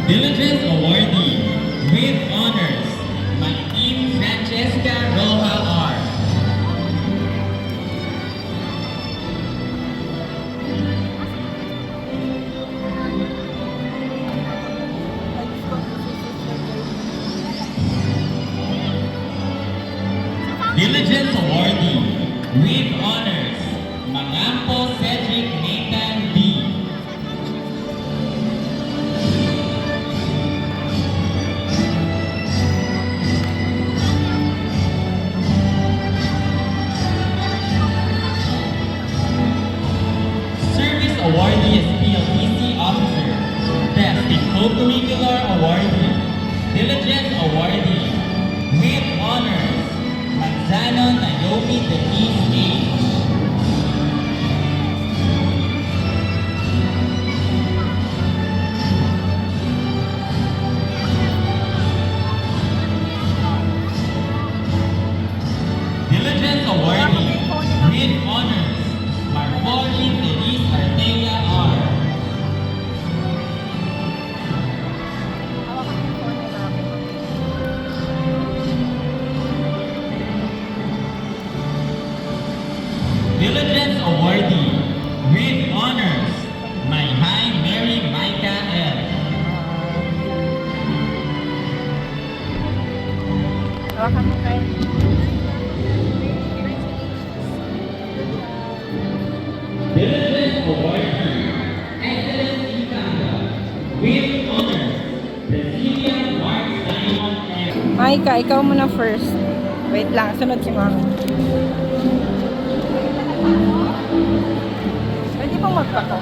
Diligence awardee with honors, Martin Francesca Roja R. Diligence awardee with honors, Mangampo Cedric Nathan B. Service awardee is PLPC officer, best in co-curricular awardee, diligence awardee with honors, Manzano Naomi Denise H. Diligence awardee with honors, Marfori Denise Artelia R. Diligence awardee with honors, Mayhay Mary Micah L. Hawakan mo kayo. Diligence awardee, Excellence Ikanga with honors, Cecilia Mark Simon M. Maika, ikaw muna first. Wait lang, sunod si Mami. Pwede pong magpaka.